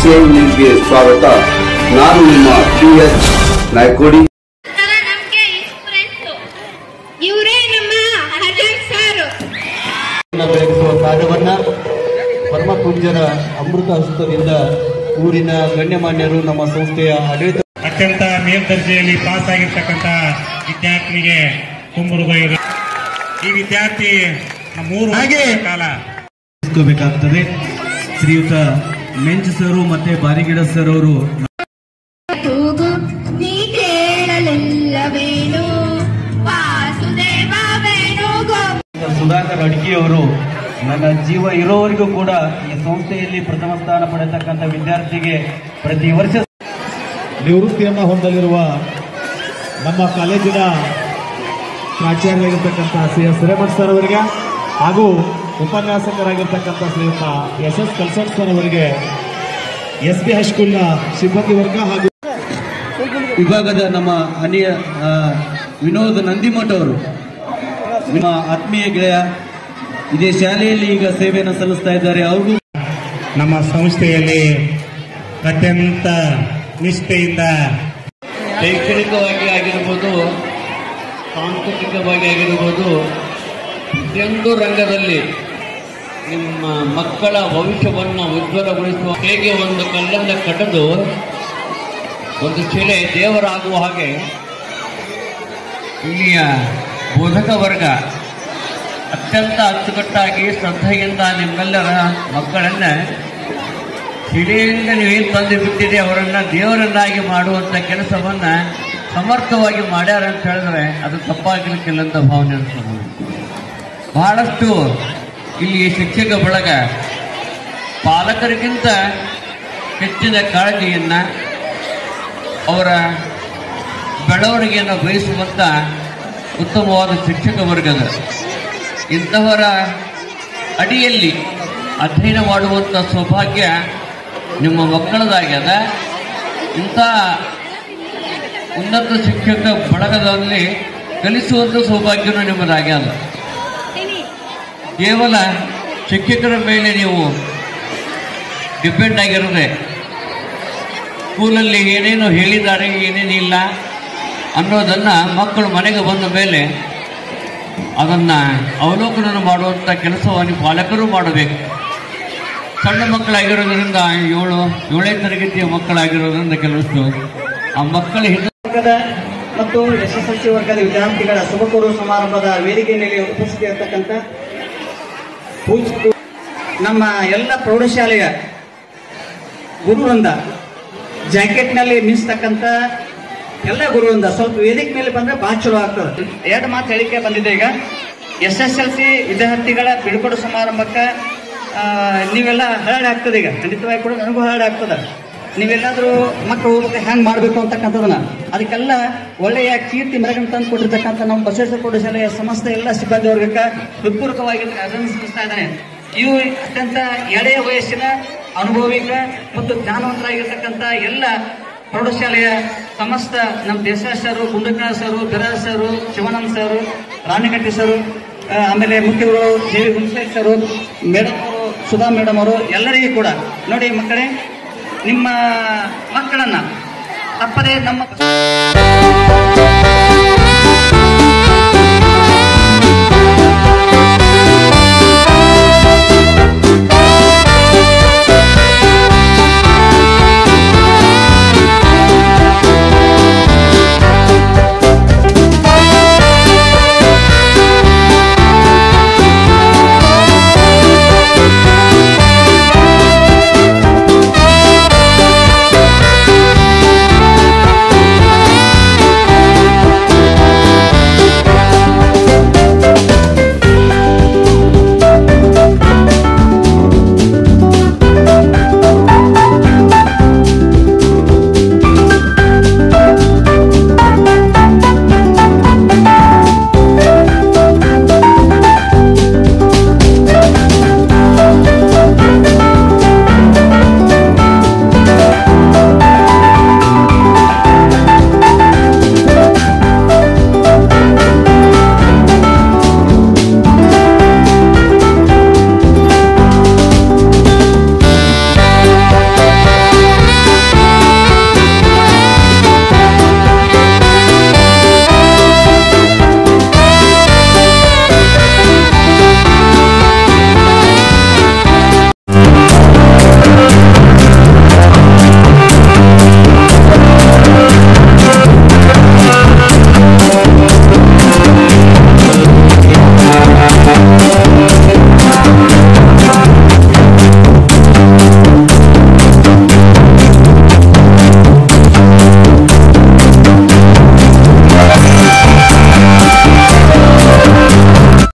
BCN ನ್ಯೂಸ್ಗೆ ಸ್ವಾಗತ. ನಾನು ನಿಮ್ಮ PS ನಾಯ್ಕೋಡಿ. ಇವರೇ ನಮ್ಮ ಹಜನ್ ಸರ್. ಬೆಳಗಿಸುವ ಕಾರ್ಯವನ್ನ ಪರಮ ಪೂಜ್ಯರ ಅಮೃತ ಹಸ್ತದಿಂದ ಊರಿನ ಗಣ್ಯಮಾನ್ಯರು ನಮ್ಮ ಸಂಸ್ಥೆಯ ಆಡಳಿತ ಅತ್ಯಂತ ಮೇಲ್ದರ್ಜೆಯಲ್ಲಿ ಪಾಸ್ ಆಗಿರ್ತಕ್ಕಂಥ ವಿದ್ಯಾರ್ಥಿನಿಗೆ ತುಂಬುರುಗೈರು. ಈ ವಿದ್ಯಾರ್ಥಿ 3 ಕಾಲ ಬೇಕಾಗ್ತದೆ. ಶ್ರೀಯುತ ಮೆಂಚ್ ಸರು ಮತ್ತೆ ಬಾರಿಗಿಡ ಸರ್ ಅವರು ಸುಧಾಕರ್ ಅಡ್ಕಿ ಅವರು ನನ್ನ ಜೀವ ಇರೋವರೆಗೂ ಕೂಡ ಈ ಸಂಸ್ಥೆಯಲ್ಲಿ ಪ್ರಥಮ ಸ್ಥಾನ ಪಡೆಯತಕ್ಕಂಥ ವಿದ್ಯಾರ್ಥಿಗೆ ಪ್ರತಿ ವರ್ಷ ನಿವೃತ್ತಿಯನ್ನು ಹೊಂದಲಿರುವ ನಮ್ಮ ಕಾಲೇಜಿನ ಪ್ರಾಚಾರ್ಯರಾಗಿರ್ತಕ್ಕಂಥ CS ಹಿರೇಮಠ್ ಸರ್ ಅವರಿಗೆ ಹಾಗೂ ಉಪನ್ಯಾಸಕರಾಗಿರ್ತಕ್ಕಂಥ ಶ್ರೀಯುತ SS ಕಲ್ಸಟ್ ಸರ್ ಅವರಿಗೆ SB ಹೈಸ್ಕೂಲ್ನ ಸಿಬ್ಬಂದಿ ವರ್ಗ ಹಾಗೂ ವಿಭಾಗದ ನಮ್ಮ ಅನಿಯ ವಿನೋದ್ ನಂದಿಮಠ ಅವರು ನಿಮ್ಮ ಆತ್ಮೀಯ ಗೆಳೆಯ ಇದೇ ಶಾಲೆಯಲ್ಲಿ ಈಗ ಸೇವೆಯನ್ನು ಸಲ್ಲಿಸ್ತಾ ಇದ್ದಾರೆ. ಅವ್ರಿಗೂ ನಮ್ಮ ಸಂಸ್ಥೆಯಲ್ಲಿ ಅತ್ಯಂತ ನಿಷ್ಠೆಯಿಂದ ಶೈಕ್ಷಣಿಕವಾಗಿ ಆಗಿರ್ಬೋದು, ಸಾಂಸ್ಕೃತಿಕವಾಗಿ ಆಗಿರ್ಬೋದು, ಪ್ರತಿಯೊಂದು ರಂಗದಲ್ಲಿ ನಿಮ್ಮ ಮಕ್ಕಳ ಭವಿಷ್ಯವನ್ನು ಉಜ್ವಲಗೊಳಿಸುವ ಹೇಗೆ ಒಂದು ಕಲ್ಲನ್ನು ಕಟ್ಟದು ಒಂದು ಶಿಲೆ ದೇವರಾಗುವ ಹಾಗೆ ಇಲ್ಲಿಯ ಬೋಧಕ ವರ್ಗ ಅತ್ಯಂತ ಅಚ್ಚುಕಟ್ಟಾಗಿ ಶ್ರದ್ಧೆಯಿಂದ ನಿಮ್ಮೆಲ್ಲರ ಮಕ್ಕಳನ್ನ ಶಿಲೆಯಿಂದ ನೀವೇನು ತಂದು ಬಿಟ್ಟಿದೆ ಅವರನ್ನ ದೇವರನ್ನಾಗಿ ಮಾಡುವಂಥ ಕೆಲಸವನ್ನ ಸಮರ್ಥವಾಗಿ ಮಾಡ್ಯಾರ ಅಂತ ಹೇಳಿದ್ರೆ ಅದು ತಪ್ಪಾಗಿರ್ಲಿಕ್ಕಿಲ್ಲ ಅಂತ ಭಾವನೆ ಅನಿಸ್ಬೋದು. ಬಹಳಷ್ಟು ಇಲ್ಲಿ ಶಿಕ್ಷಕ ಬಳಗ ಪಾಲಕರಿಗಿಂತ ಹೆಚ್ಚಿನ ಕಾಳಜಿಯನ್ನ ಅವರ ಬೆಳವಣಿಗೆಯನ್ನು ಬಯಸುವಂತ ಉತ್ತಮವಾದ ಶಿಕ್ಷಕ ವರ್ಗದ ಇಂತಹವರ ಅಡಿಯಲ್ಲಿ ಅಧ್ಯಯನ ಮಾಡುವಂಥ ಸೌಭಾಗ್ಯ ನಿಮ್ಮ ಮಕ್ಕಳದಾಗ್ಯದ. ಇಂಥ ಉನ್ನತ ಶಿಕ್ಷಕ ಬಳಗದಲ್ಲಿ ಕಲಿಸುವಂಥ ಸೌಭಾಗ್ಯನೂ ನಿಮ್ಮದಾಗ್ಯದ. ಕೇವಲ ಶಿಕ್ಷಕರ ಮೇಲೆ ನೀವು ಡಿಪೆಂಡ್ ಆಗಿರೋದೆ ಸ್ಕೂಲಲ್ಲಿ ಏನೇನು ಹೇಳಿದ್ದಾರೆ ಏನೇನಿಲ್ಲ ಅನ್ನೋದನ್ನು ಮಕ್ಕಳು ಮನೆಗೆ ಬಂದ ಮೇಲೆ ಅದನ್ನು ಅವಲೋಕನ ಮಾಡುವಂಥ ಕೆಲಸವನ್ನು ಪಾಲಕರು ಮಾಡಬೇಕು. ಸಣ್ಣ ಮಕ್ಕಳಾಗಿರೋದ್ರಿಂದ 7ನೇ ತರಗತಿಯ ಮಕ್ಕಳಾಗಿರೋದ್ರಿಂದ ಕೆಲವಷ್ಟು ಆ ಮಕ್ಕಳ ವರ್ಗದ ಮತ್ತು SSLC ವರ್ಗದ ವಿದ್ಯಾರ್ಥಿಗಳ ಶುಭಕೋರು ಸಮಾರಂಭದ ವೇದಿಕೆಯಲ್ಲಿ ಉಪಸ್ಥಿತಿರ್ತಕ್ಕಂಥ ನಮ್ಮ ಎಲ್ಲ ಪ್ರೌಢಶಾಲೆಯ ಗುರುವೃಂದ, ಜಾಕೆಟ್ನಲ್ಲಿ ಮೀಸ್ತಕ್ಕಂಥ ಎಲ್ಲ ಗುರುವೃಂದ ಸ್ವಲ್ಪ ವೇದಿಕೆ ಮೇಲೆ ಬಂದ್ರೆ ಬಹಳ ಚಲೋ ಆಗ್ತದೆ. 2 ಮಾತು ಹೇಳಿಕೆ ಬಂದಿದೆ. ಈಗ SSLC ವಿದ್ಯಾರ್ಥಿಗಳ ಬೀಳ್ಕೊಡು ಸಮಾರಂಭಕ್ಕೆ ನೀವೆಲ್ಲ ಹರಳೆ ಆಗ್ತದೆ. ಈಗ ಖಂಡಿತವಾಗಿ ಕೂಡ ನನಗೂ ಹರಳೆ ಆಗ್ತದೆ. ನೀವೆಲ್ಲಾದ್ರೂ ಮಕ್ಕಳು ಹೋಗ್ಬೇಕು ಹೆಂಗೆ ಮಾಡಬೇಕು ಅಂತಕ್ಕಂಥದನ್ನ ಅದಕ್ಕೆಲ್ಲ ಒಳ್ಳೆಯ ಕೀರ್ತಿ ಮೆರಗನ್ನು ತಂದು ಕೊಟ್ಟಿರ್ತಕ್ಕಂಥ ನಮ್ಮ ಬಸವೇಶ್ವರ ಪ್ರೌಢಶಾಲೆಯ ಸಮಸ್ತ ಎಲ್ಲ ಸಿಬ್ಬಂದಿ ವರ್ಗಕ್ಕೆ ಹೃತ್ಪೂರ್ವಕವಾಗಿ ಅಭಿನಂದಿಸ್ತಾ ಇದ್ದಾನೆ. ಇವು ಅತ್ಯಂತ ಎಳೆಯ ವಯಸ್ಸಿನ ಅನುಭವಿಕ ಮತ್ತು ಜ್ಞಾನವಂತರಾಗಿರ್ತಕ್ಕಂಥ ಎಲ್ಲ ಪ್ರೌಢಶಾಲೆಯ ಸಮಸ್ತ ನಮ್ಮ ದೇಶರಾಜ್ ಸರು, ಗುಂಡಕನಾಥ್ ಸರು, ಬಿರಾಜ್ ಸರು, ಶಿವಾನಂದ್ ಸರು, ರಾಣಿಗಟ್ಟಿ ಸರು, ಆಮೇಲೆ ಮುಖ್ಯಗಳು JV ಗುಂಡೇಶ್ ಸರು, ಮೇಡಮ್ ಅವರು, ಸುಧಾ ಮೇಡಮ್ ಅವರು, ಎಲ್ಲರಿಗೂ ಕೂಡ ನೋಡಿ ಮಕ್ಕಳೇ, ನಿಮ್ಮ ಮಕ್ಕಳನ್ನ ತಪ್ಪದೇ ನಮ್ಮ